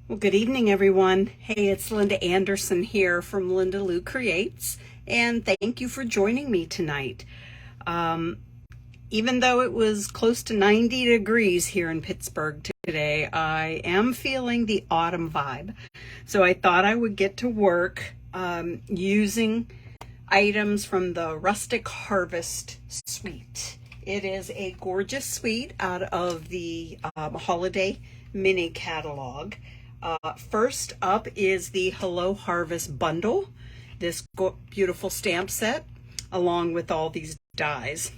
Well, good evening, everyone. Hey, it's Linda Anderson here from Linda Lou Creates, and thank you for joining me tonight. Even though it was close to 90 degrees here in Pittsburgh today, I am feeling the autumn vibe. So I thought I would get to work using items from the Rustic Harvest suite. It is a gorgeous suite out of the holiday mini catalog. First up is the Hello Harvest bundle, this beautiful stamp set, along with all these dies.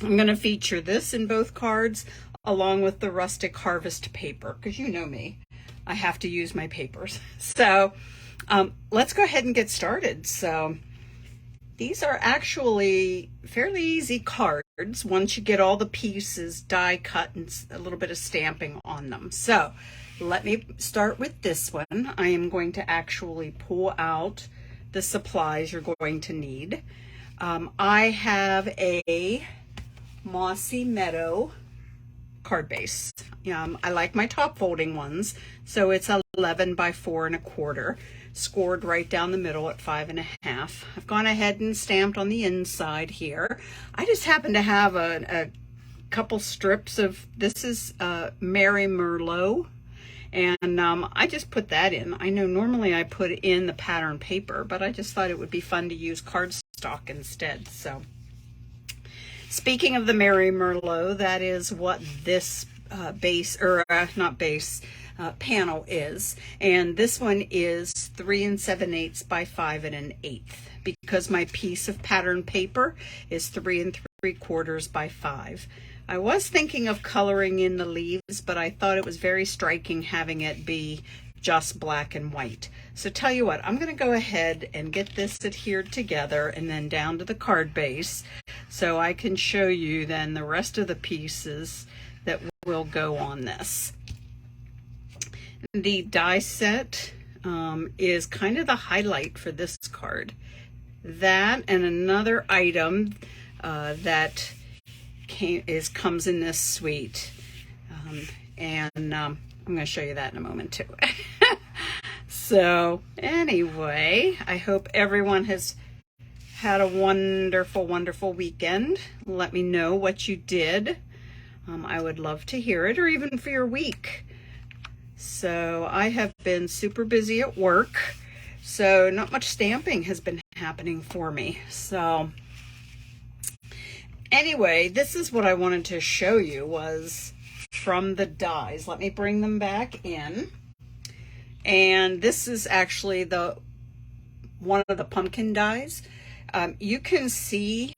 I'm going to feature this in both cards, along with the Rustic Harvest paper, because you know me, I have to use my papers. So let's go ahead and get started. So these are actually fairly easy cards once you get all the pieces die cut and a little bit of stamping on them. So let me start with this one. I am going to actually pull out the supplies you're going to need. I have a Mossy Meadow card base. I like my top folding ones, so it's 11 by 4¼ scored right down the middle at 5½. I've gone ahead and stamped on the inside here. I just happen to have a couple strips of, this is Merry Merlot, and I just put that in. I know normally I put in the pattern paper, but I just thought it would be fun to use cardstock instead. So speaking of the Merry Merlot, that is what this panel is. And this one is 3 7/8 by 5 1/8, because my piece of pattern paper is 3 3/4 by 5. I was thinking of coloring in the leaves, but I thought it was very striking having it be just black and white. So tell you what, I'm going to go ahead and get this adhered together and then down to the card base, so I can show you then the rest of the pieces that will go on this. The die set is kind of the highlight for this card. That and another item that comes in this suite, and I'm going to show you that in a moment too. So anyway, I hope everyone has had a wonderful weekend. Let me know what you did. I would love to hear it, or even for your week. So I have been super busy at work, so not much stamping has been happening for me. So anyway, this is what I wanted to show you, was from the dies. Let me bring them back in. And this is actually one of the pumpkin dies. You can see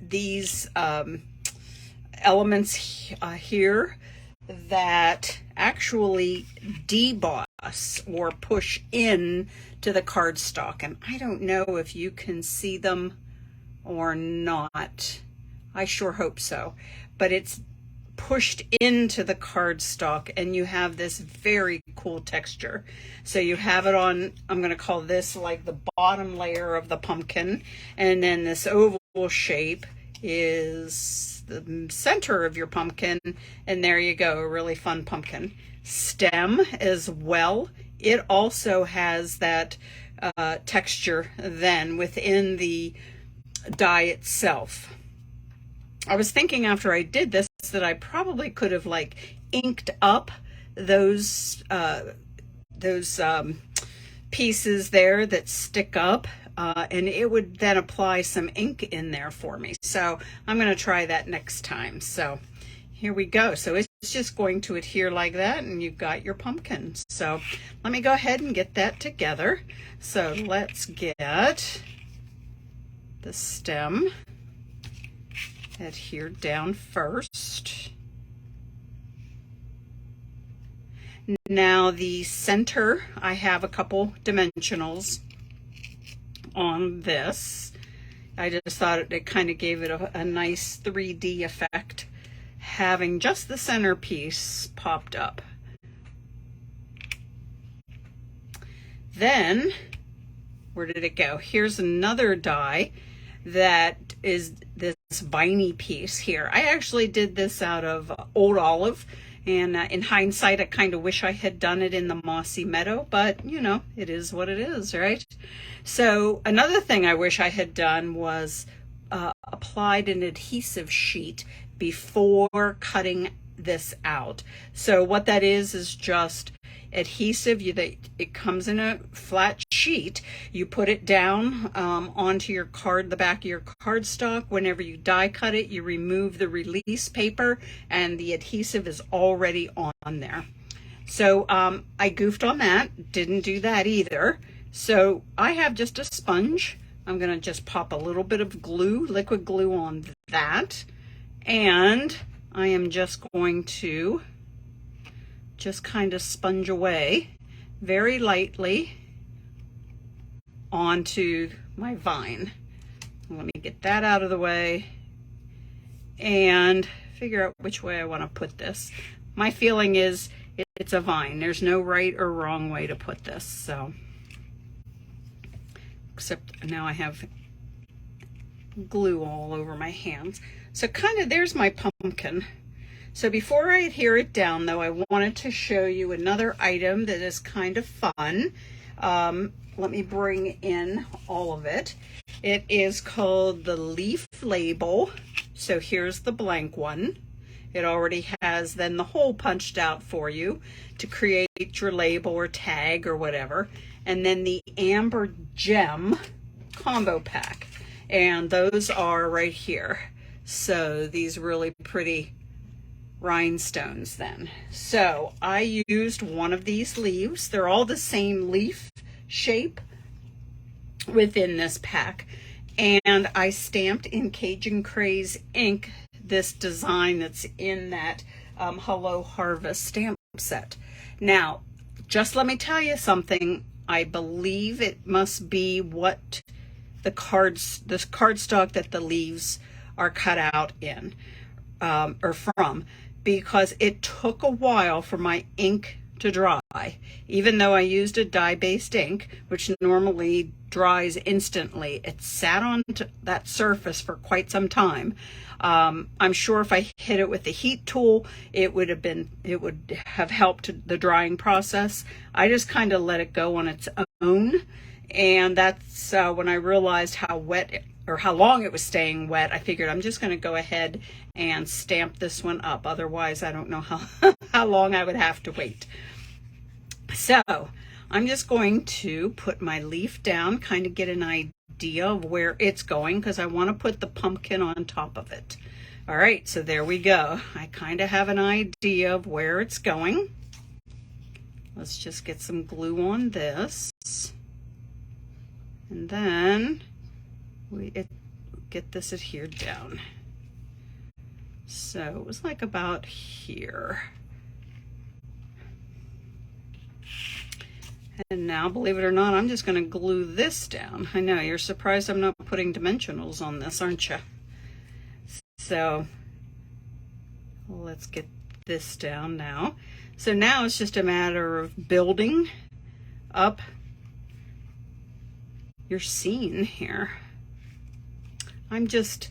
these elements here that actually deboss or push in to the cardstock. And I don't know if you can see them or not. I sure hope so. But it's pushed into the cardstock, and you have this very cool texture. So you have it on, I'm going to call this like the bottom layer of the pumpkin, and then this oval shape is the center of your pumpkin, and there you go, a really fun pumpkin. Stem as well. It also has that texture then within the die itself. I was thinking after I did this that I probably could have like inked up those pieces there that stick up, and it would then apply some ink in there for me. So I'm going to try that next time. So here we go. So it's just going to adhere like that, and you've got your pumpkin. So let me go ahead and get that together. So let's get the stem adhered down first. Now the center, I have a couple dimensionals on this. I just thought it kind of gave it a nice 3D effect, having just the center piece popped up. Then, where did it go? Here's another die that is this viney piece here. I actually did this out of old olive, And in hindsight, I kind of wish I had done it in the mossy meadow, but you know, it is what it is, right? So another thing I wish I had done was applied an adhesive sheet before cutting this out. So what that is just adhesive. It comes in a flat sheet. You put it down onto your card, the back of your cardstock. Whenever you die cut it, you remove the release paper and the adhesive is already on there. So I goofed on that, didn't do that either. So I have just a sponge. I'm gonna just pop a little bit of glue, liquid glue on that. And I am just going to just kind of sponge away very lightly onto my vine. Let me get that out of the way and figure out which way I want to put this. My feeling is it's a vine. There's no right or wrong way to put this. So, except now I have glue all over my hands. So kind of there's my pumpkin. So before I adhere it down though, I wanted to show you another item that is kind of fun. Let me bring in all of it. It is called the leaf label. So here's the blank one. It already has then the hole punched out for you to create your label or tag or whatever. And then the amber gem combo pack. And those are right here. So these really pretty rhinestones then. So I used one of these leaves. They're all the same leaf shape within this pack. And I stamped in Cajun Craze ink this design that's in that Hello Harvest stamp set. Now, just let me tell you something. I believe it must be what the cardstock that the leaves are cut out in or from, because it took a while for my ink to dry. Even though I used a dye-based ink, which normally dries instantly, it sat on that surface for quite some time. I'm sure if I hit it with the heat tool, it would have helped the drying process. I just kind of let it go on its own. And that's when I realized how wet or how long it was staying wet, I figured I'm just going to go ahead and stamp this one up. Otherwise, I don't know how long I would have to wait. So I'm just going to put my leaf down, kind of get an idea of where it's going, because I want to put the pumpkin on top of it. All right, so there we go. I kind of have an idea of where it's going. Let's just get some glue on this. And then get this adhered down. So it was like about here. And now, believe it or not, I'm just going to glue this down. I know, you're surprised I'm not putting dimensionals on this, aren't you? So let's get this down now. So now it's just a matter of building up your scene here. I'm just,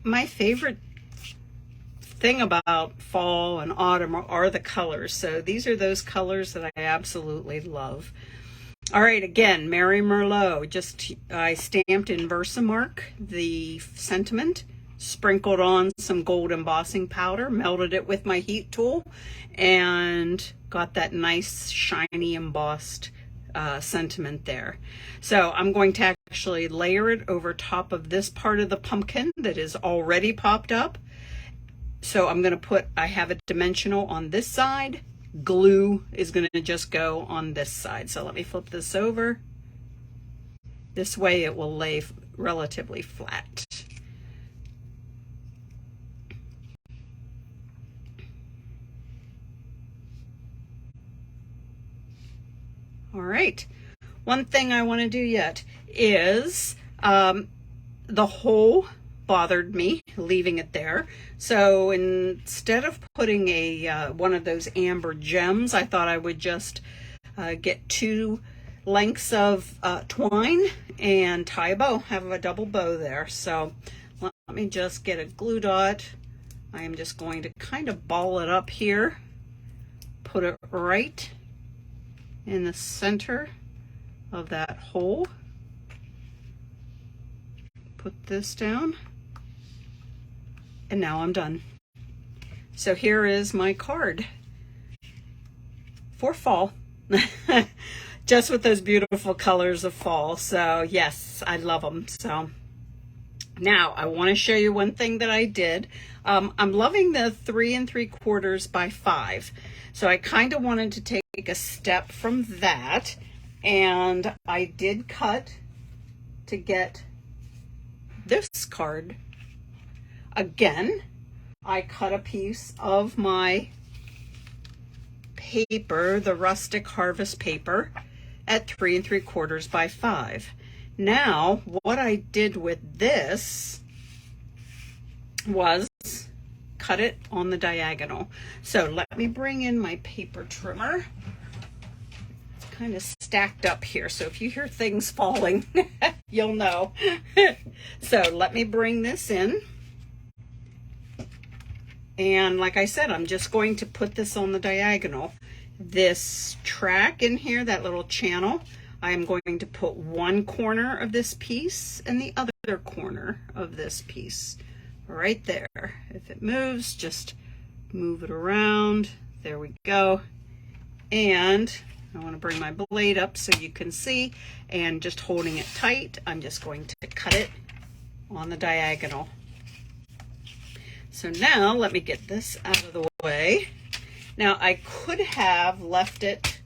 my favorite thing about fall and autumn are the colors. So these are those colors that I absolutely love. All right, again, Mary Merlot. I stamped in Versamark the sentiment, sprinkled on some gold embossing powder, melted it with my heat tool, and got that nice shiny embossed sentiment there. So I'm going to actually layer it over top of this part of the pumpkin that is already popped up. So I'm going to I have a dimensional on this side. Glue is going to just go on this side. So let me flip this over. This way it will lay relatively flat. All right. One thing I want to do yet is the hole bothered me leaving it there. So instead of putting one of those amber gems, I thought I would just get 2 lengths of twine and tie a bow, have a double bow there. So let me just get a glue dot I am just going to kind of ball it up here, put it right in the center of that hole. Put this down, and now I'm done. So here is my card for fall. Just with those beautiful colors of fall. So yes, I love them. So now I want to show you one thing that I did. I'm loving the 3 3/4 by 5. So I kind of wanted to take a step from that, and I did cut to get this card. Again, I cut a piece of my paper, the Rustic Harvest paper, at 3 3/4 by 5. Now, what I did with this was cut it on the diagonal. So let me bring in my paper trimmer. It's kind of stacked up here, so if you hear things falling, you'll know. So let me bring this in. And like I said, I'm just going to put this on the diagonal. This track in here, that little channel, I'm going to put one corner of this piece and the other corner of this piece right there. If it moves, just move it around. There we go. And I want to bring my blade up so you can see, and just holding it tight, I'm just going to cut it on the diagonal. So now let me get this out of the way. Now I could have left it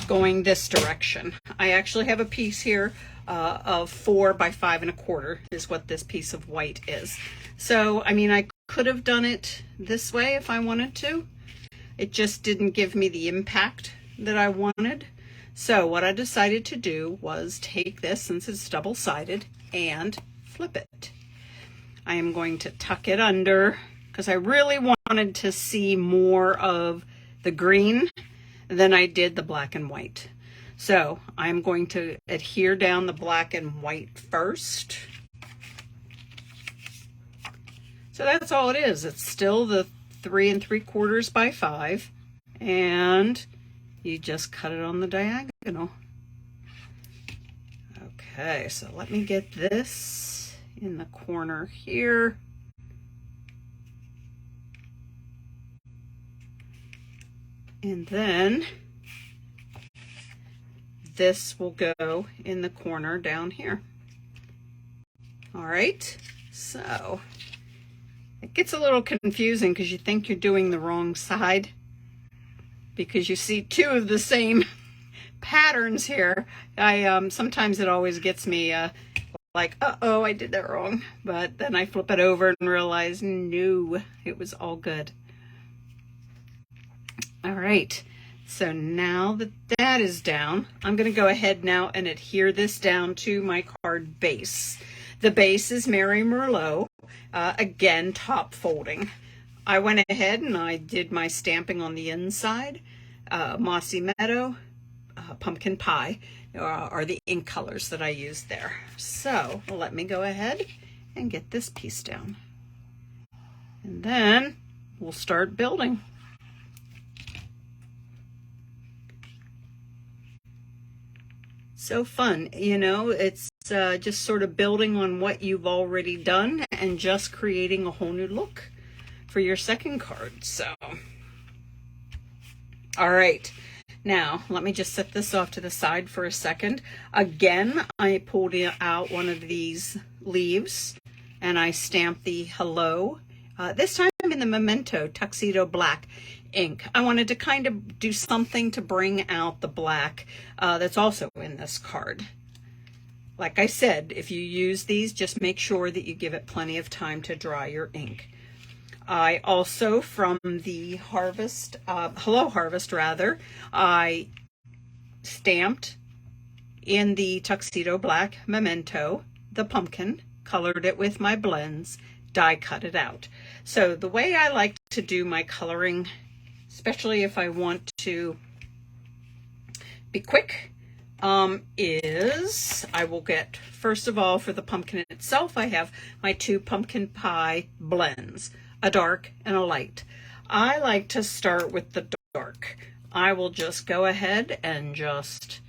going this direction. I actually have a piece here of 4 by 5 1/4 is what this piece of white is. So, I mean, I could have done it this way if I wanted to. It just didn't give me the impact that I wanted. So what I decided to do was take this, since it's double-sided, and flip it. I am going to tuck it under because I really wanted to see more of the green than I did the black and white. So I'm going to adhere down the black and white first. So that's all it is. It's still the 3 3/4 by 5, and you just cut it on the diagonal. Okay, so let me get this in the corner here. And then this will go in the corner down here. All right, so it gets a little confusing because you think you're doing the wrong side because you see two of the same patterns here. Sometimes it always gets me like, uh-oh, I did that wrong. But then I flip it over and realize, no, it was all good. All right, so now that that is down, I'm going to go ahead now and adhere this down to my card base. The base is Mary Merlot, again, top folding. I went ahead and I did my stamping on the inside. Mossy Meadow, Pumpkin Pie are the ink colors that I used there. So let me go ahead and get this piece down. And then we'll start building. So fun, you know, it's just sort of building on what you've already done and just creating a whole new look for your second card. So, all right, now let me just set this off to the side for a second. Again, I pulled out one of these leaves and I stamped the hello, this time in the Memento Tuxedo Black ink. I wanted to kind of do something to bring out the black that's also in this card. Like I said, if you use these, just make sure that you give it plenty of time to dry your ink. I also, from the Harvest, Hello Harvest rather, I stamped in the Tuxedo Black Memento the pumpkin, colored it with my blends, die cut it out. So the way I like to do my coloring, especially if I want to be quick, is I will get, first of all, for the pumpkin itself, I have my two pumpkin pie blends, a dark and a light. I like to start with the dark. I will just go ahead and just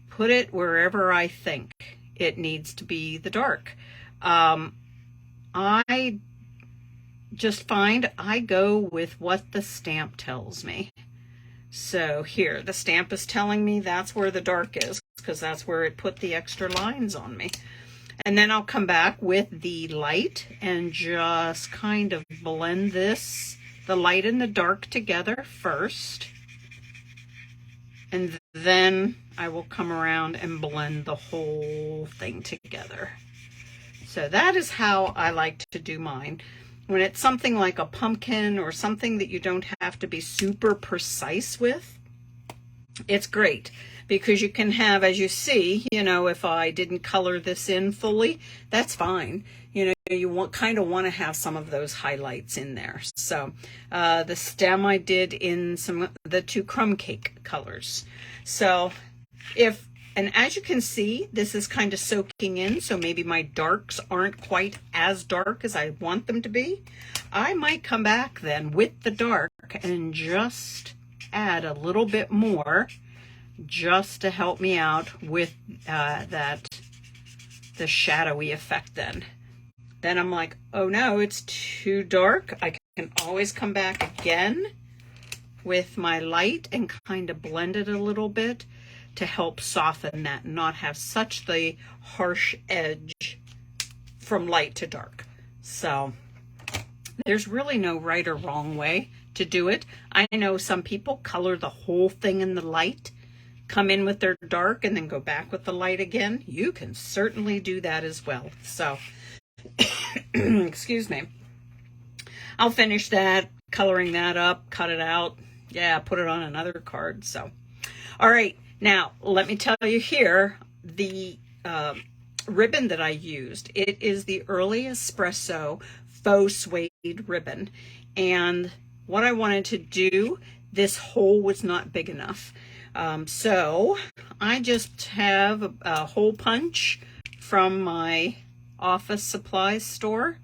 put it wherever I think it needs to be the dark. I just find I go with what the stamp tells me. So here, the stamp is telling me that's where the dark is, because that's where it put the extra lines on me. And then I'll come back with the light and just kind of blend this, the light and the dark together first. And then I will come around and blend the whole thing together. So that is how I like to do mine. When it's something like a pumpkin or something that you don't have to be super precise with, it's great because you can have, as you see, you know, if I didn't color this in fully, that's fine. You know, you kind of want to have some of those highlights in there. So the stem I did in the two crumb cake colors. So and as you can see, this is kind of soaking in, so maybe my darks aren't quite as dark as I want them to be. I might come back then with the dark and just add a little bit more just to help me out with the shadowy effect then. Then I'm like, oh no, it's too dark. I can always come back again with my light and kind of blend it a little bit to help soften that and not have such the harsh edge from light to dark. So there's really no right or wrong way to do it. I know some people color the whole thing in the light, come in with their dark, and then go back with the light again. You can certainly do that as well. So, excuse me. I'll finish that, coloring that up, cut it out. Yeah, put it on another card. So, all right. Now, let me tell you here, the ribbon that I used, it is the Early Espresso Faux Suede ribbon. And what I wanted to do, this hole was not big enough. So I just have a hole punch from my office supplies store.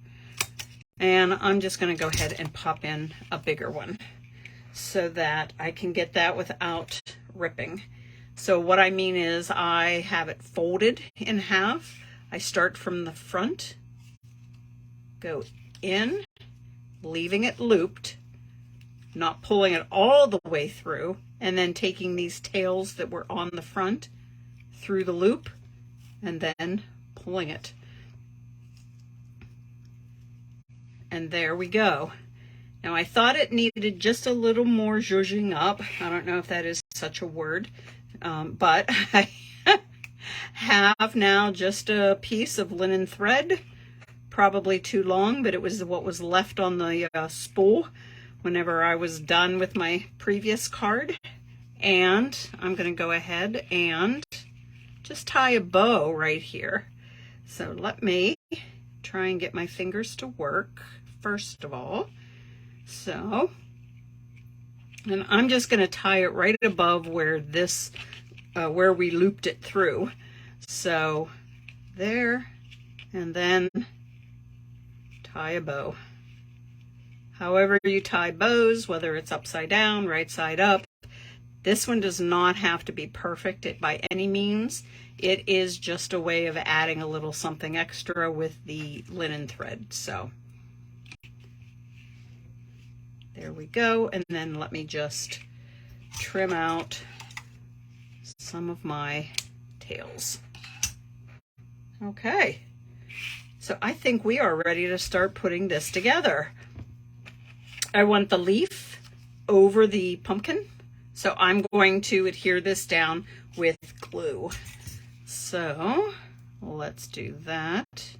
And I'm just going to go ahead and pop in a bigger one so that I can get that without ripping. So what I mean is I have it folded in half. I start from the front, go in, leaving it looped, not pulling it all the way through, and then taking these tails that were on the front through the loop and then pulling it. And there we go. Now I thought it needed just a little more zhuzhing up. I don't know if that is such a word. But I have now just a piece of linen thread, probably too long, but it was what was left on the spool whenever I was done with my previous card. And I'm going to go ahead and just tie a bow right here. So let me try and get my fingers to work first of all. So, and I'm just going to tie it right above where this, where we looped it through. So there, and then tie a bow. However you tie bows, whether it's upside down, right side up, this one does not have to be perfect by any means. It is just a way of adding a little something extra with the linen thread. So there we go. And then let me just trim out some of my tails. Okay. So I think we are ready to start putting this together. I want the leaf over the pumpkin. So I'm going to adhere this down with glue. So let's do that.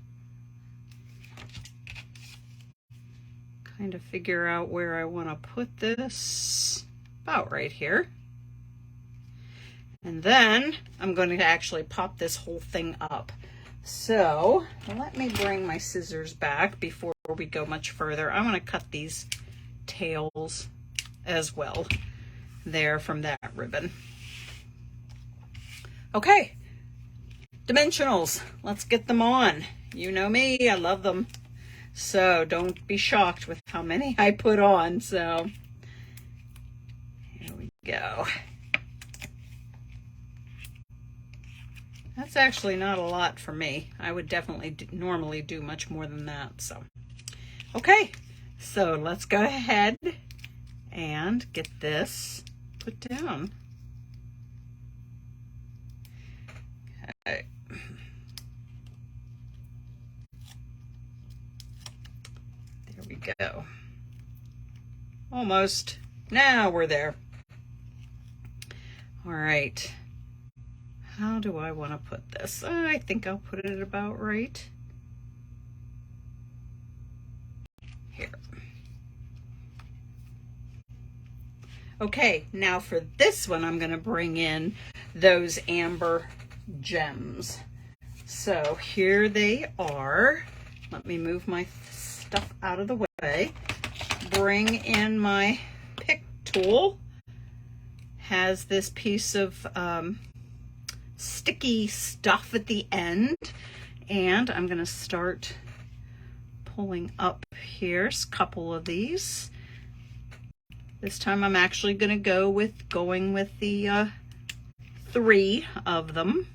Kind of figure out where I want to put this, about right here. And then I'm going to actually pop this whole thing up. So let me bring my scissors back before we go much further. I want to cut these tails as well there from that ribbon. Okay, dimensionals, let's get them on. You know me, I love them. So don't be shocked with how many I put on. So here we go. That's actually not a lot for me. I would definitely normally do much more than that. So, okay, so let's go ahead and get this put down. Okay. There we go. Almost. Now we're there. All right. How do I want to put this? I think I'll put it about right here. Okay, now for this one, I'm going to bring in those amber gems. So here they are. Let me move my stuff out of the way. Bring in my pick tool. Has this piece of sticky stuff at the end, and I'm going to start pulling up here a couple of these. This time I'm actually going to go with the 3 of them.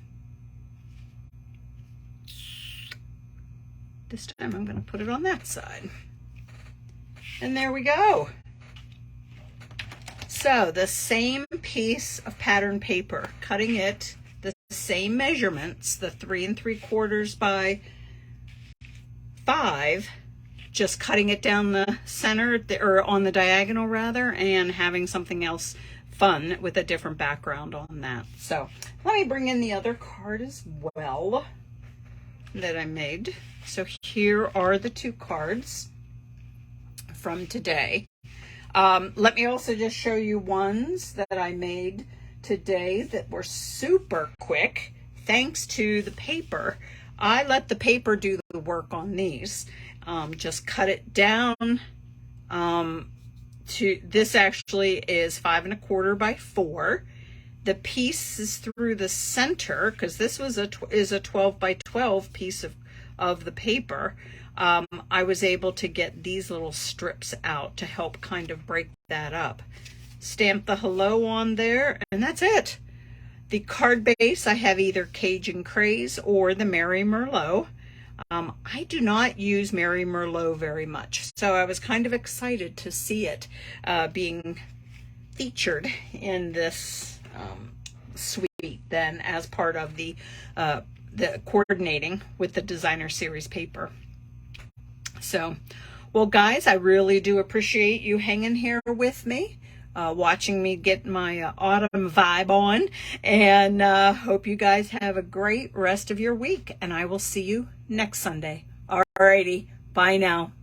This time I'm going to put it on that side. And there we go. So the same piece of pattern paper, cutting it the same measurements, the 3 3/4 by 5, just cutting it down the center, or on the diagonal rather, and having something else fun with a different background on that. So let me bring in the other card as well that I made. So here are the 2 cards from today. Let me also just show you ones that I made today that were super quick thanks to the paper. I let the paper do the work on these. Just cut it down to, this actually is 5 1/4 by 4. The piece is through the center, because this was is a 12 by 12 piece of the paper. I was able to get these little strips out to help kind of break that up. Stamp the hello on there, and that's it. The card base, I have either Cajun Craze or the Merry Merlot. I do not use Merry Merlot very much, so I was kind of excited to see it being featured in this suite then as part of the coordinating with the designer series paper. So, well guys, I really do appreciate you hanging here with me, watching me get my autumn vibe on, and hope you guys have a great rest of your week, and I will see you next Sunday. Alrighty, bye now.